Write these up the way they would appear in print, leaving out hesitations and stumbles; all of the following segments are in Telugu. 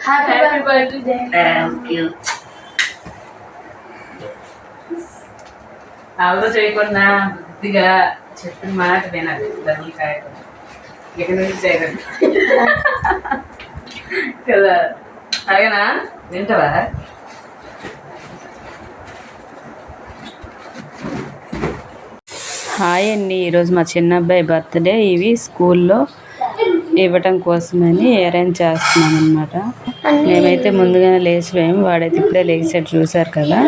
Happy birthday. Thank you. అవలో చేయకుండా బుద్ధిగా చెప్పిన మాట వినాలి. డబ్బులు కాయకుండా ఇక నుంచి చేయకండి కదా. అలాగేనా? వింటావా? హాయ్ అండి. ఈరోజు మా చిన్న అబ్బాయి బర్త్డే. ఇవి స్కూల్లో ఇవ్వటం కోసమని అరేంజ్ చేస్తున్నాం అనమాట. మేమైతే ముందుగానే లేచిపోయాము. వాడైతే ఇప్పుడే లేచాడు, చూసారు కదా.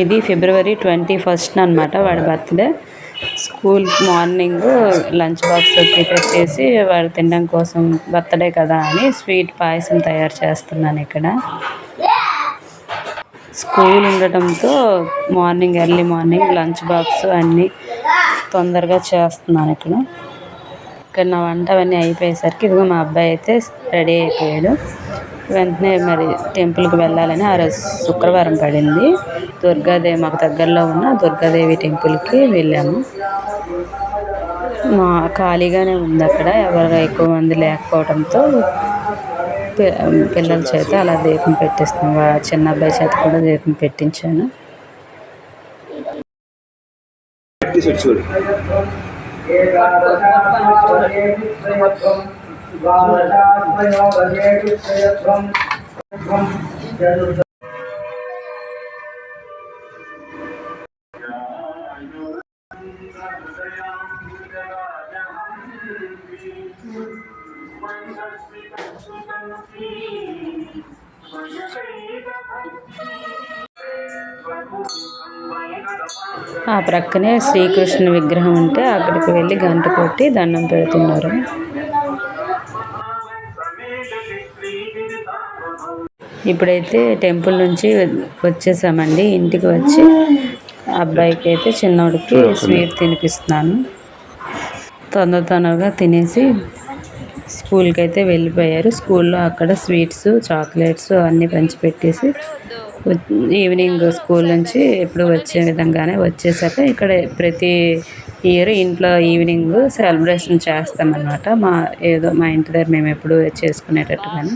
ఇది ఫిబ్రవరి 21 అనమాట వాడి birthday. School morning lunch box prepare చేసి వాడు తినడం కోసం, బర్త్డే కదా అని స్వీట్ పాయసం తయారు చేస్తున్నాను ఇక్కడ. స్కూల్ ఉండటంతో ఎర్లీ మార్నింగ్ లంచ్ బాక్స్ అన్నీ తొందరగా చేస్తున్నాను ఇక్కడ. నా వంట అవన్నీ అయిపోయేసరికి ఇదిగో మా అబ్బాయి అయితే రెడీ అయిపోయాడు. వెంటనే మరి టెంపుల్కి వెళ్ళాలని, ఆ రోజు శుక్రవారం పడింది. దుర్గాదేవి, మాకు దగ్గరలో ఉన్న దుర్గాదేవి టెంపుల్కి వెళ్ళాము. ఖాళీగానే ఉంది అక్కడ, ఎవరు ఎక్కువ మంది లేకపోవడంతో పిల్లల చేత అలా దీపం పెట్టిస్తున్నాను. చిన్న అబ్బాయి చేత కూడా దీపం పెట్టించాను. ఆ ప్రక్కనే శ్రీకృష్ణ విగ్రహం ఉంటే అక్కడికి వెళ్ళి గంట కొట్టి దండం పెడుతున్నారు. ఇప్పుడైతే టెంపుల్ నుంచి వచ్చేసామండి. ఇంటికి వచ్చి అబ్బాయికి అయితే చిన్నోడికి స్వీట్ తినిపిస్తున్నాను. తొందరగా తినేసి స్కూల్కి అయితే వెళ్ళిపోయారు. స్కూల్లో అక్కడ స్వీట్స్, చాక్లెట్స్ అన్నీ పంచిపెట్టేసి ఈవినింగ్ స్కూల్ నుంచి ఎప్పుడు వచ్చే విధంగానే వచ్చేసాక ఇక్కడ ప్రతి ఇయర్ ఇంట్లో ఈవినింగ్ సెలబ్రేషన్ చేస్తామన్నమాట. మా ఇంటి దగ్గర మేము ఎప్పుడు చేసుకునేటట్టుగానే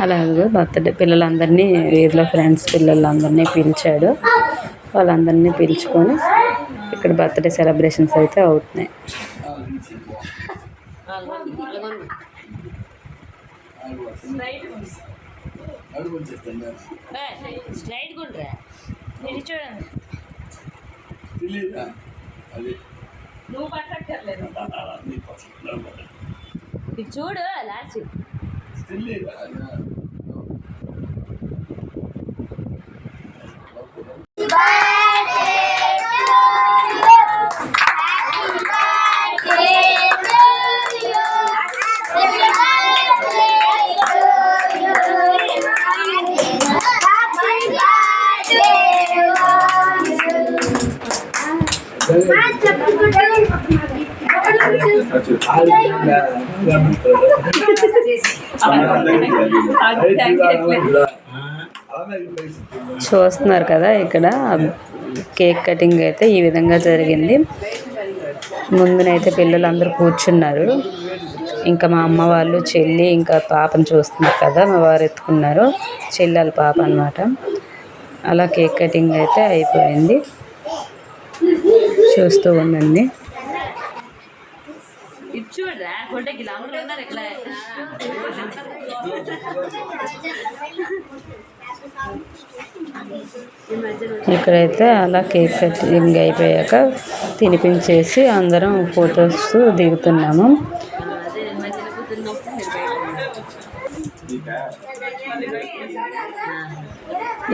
అలాగే బర్త్డే పిల్లలందరినీ, వీధిలో ఫ్రెండ్స్ పిల్లలందరినీ పిలిచాడు. వాళ్ళందరినీ పిలుచుకొని ఇక్కడ బర్త్డే సెలబ్రేషన్స్ అయితే అవుతున్నాయి. చూడు లాస్ట్ చూస్తున్నారు కదా. ఇక్కడ కేక్ కటింగ్ అయితే ఈ విధంగా జరిగింది. ముందునైతే పిల్లలందరూ కూర్చున్నారు. ఇంకా మా అమ్మ వాళ్ళు, చెల్లి, ఇంకా పాపను చూస్తున్నారు కదా, మా వారు ఎత్తుకున్నారు. చెల్లెల పాప అన్నమాట. అలా కేక్ కటింగ్ అయితే అయిపోయింది. చూస్తూ ఉండండి. ఇక్కడైతే అలా కేక్ కటింగ్ అయిపోయాక తినిపించేసి అందరం ఫొటోస్ దిగుతున్నాము.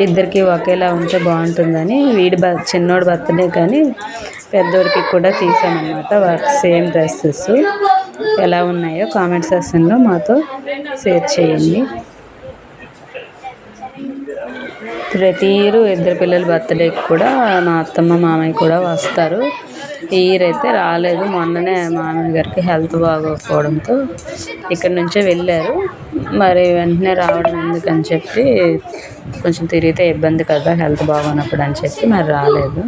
ఇద్దరికి ఒకేలా ఉంటే బాగుంటుందని చిన్నోడు బర్త్డే కానీ పెద్దోడికి కూడా తీసామన్నమాట. వాటికి సేమ్ డ్రెస్సెస్ ఎలా ఉన్నాయో కామెంట్ సెక్షన్లో మాతో షేర్ చేయండి. ప్రతి ఇయర్ ఇద్దరు పిల్లల బర్త్డేకి కూడా మా అత్తమ్మ, మామయ్య కూడా వస్తారు. ఈ ఇయర్ అయితే రాలేదు. మొన్ననే మామయ్య గారికి హెల్త్ బాగోకపోవడంతో ఇక్కడి నుంచే వెళ్ళారు. మరి వెంటనే రావడం ఎందుకని చెప్పి, కొంచెం తిరిగితే ఇబ్బంది కదా హెల్త్ బాగోనప్పుడు అని చెప్పి మరి రాలేదు.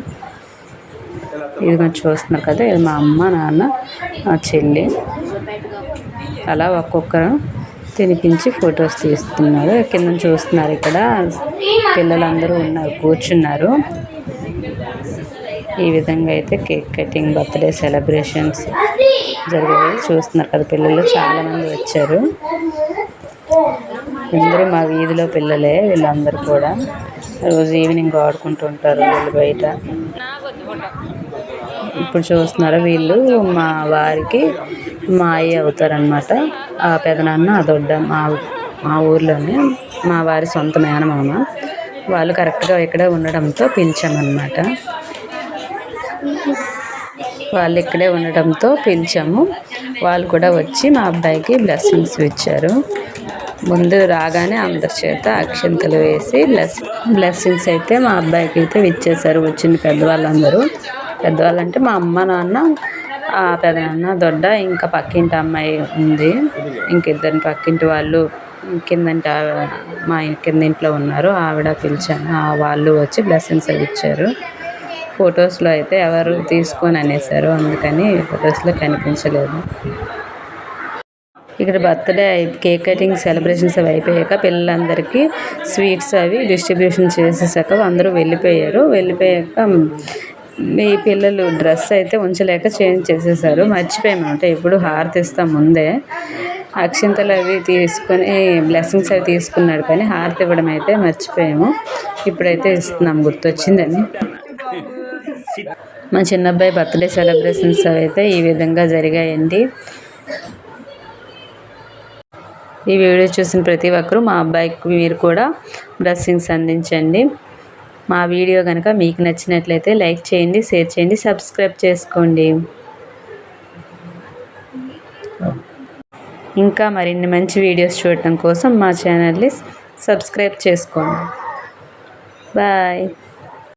ఇది కొంచెం చూస్తున్నారు కదా, ఇది మా అమ్మ, నాన్న, మా చెల్లి. అలా ఒక్కొక్కరు తినిపించి ఫొటోస్ తీస్తున్నారు. కింద చూస్తున్నారు, ఇక్కడ పిల్లలందరూ ఉన్నారు, కూర్చున్నారు. ఈ విధంగా అయితే కేక్ కటింగ్, బర్త్డే సెలబ్రేషన్స్ జరిగాయి. చూస్తున్నారు కదా, పిల్లలు చాలామంది వచ్చారు. అందరూ మా వీధిలో పిల్లలే, వీళ్ళందరూ కూడా రోజు ఈవినింగ్ ఆడుకుంటూ ఉంటారు వీళ్ళు బయట. ఇప్పుడు చూస్తున్నారు, వీళ్ళు మా వారికి మా అయ్య అవుతారనమాట. ఆ పెదనాన్న ఆ దొడ్డ మా ఊర్లోనే మా వారి సొంత మేనమామ. వాళ్ళు కరెక్ట్గా ఇక్కడే ఉండడంతో పిలిచామన్నమాట. వాళ్ళు ఇక్కడే ఉండటంతో పిలిచాము. వాళ్ళు కూడా వచ్చి మా అబ్బాయికి బ్లెస్సింగ్స్ ఇచ్చారు. ముందు రాగానే అందరి చేత అక్షింతలు వేసి బ్లెస్సింగ్స్ అయితే మా అబ్బాయికి అయితే ఇచ్చేశారు. వచ్చిన పెద్దవాళ్ళంటే మా అమ్మ, నాన్న, ఆ పెదనాన్న, దొడ్డ, ఇంకా పక్కింటి అమ్మాయి ఉంది. ఇంకిద్దరిని పక్కింటి వాళ్ళు మా కిందింట్లో ఉన్నారు, ఆవిడ పిలిచాను. వాళ్ళు వచ్చి బ్లెస్సింగ్స్ అవి ఇచ్చారు. ఫొటోస్లో అయితే ఎవరు తీసుకొని అనేసారు, అందుకని ఫొటోస్లో కనిపించలేదు. ఇక్కడ బర్త్డే కేక్ కటింగ్ సెలబ్రేషన్స్ అవి అయిపోయాక పిల్లలందరికీ స్వీట్స్ అవి డిస్ట్రిబ్యూషన్ చేసేసాక అందరూ వెళ్ళిపోయారు. మీ పిల్లలు డ్రెస్ అయితే ఉంచలేక చేంజ్ చేసేసారు. మర్చిపోయామంటే ఎప్పుడు హారతి ఇస్తాం ముందే. అక్షింతలు అవి తీసుకొని బ్లెస్సింగ్స్ అవి తీసుకున్నాడు, కానీ హారతి ఇవ్వడం అయితే మర్చిపోయాము. ఇప్పుడైతే ఇస్తున్నాం, గుర్తొచ్చిందని. మా చిన్నబ్బాయి బర్త్డే సెలబ్రేషన్స్ అయితే ఈ విధంగా జరిగాయండి. ఈ వీడియో చూసిన ప్రతి ఒక్కరూ మా అబ్బాయికి మీరు కూడా బ్లెస్సింగ్స్ అందించండి. మా వీడియో కనుక మీకు నచ్చినట్లయితే లైక్ చేయండి, షేర్ చేయండి, సబ్స్క్రైబ్ చేసుకోండి. ఇంకా మరిన్ని మంచి వీడియోస్ చూడటం కోసం మా ఛానల్ని సబ్స్క్రైబ్ చేసుకోండి. బాయ్.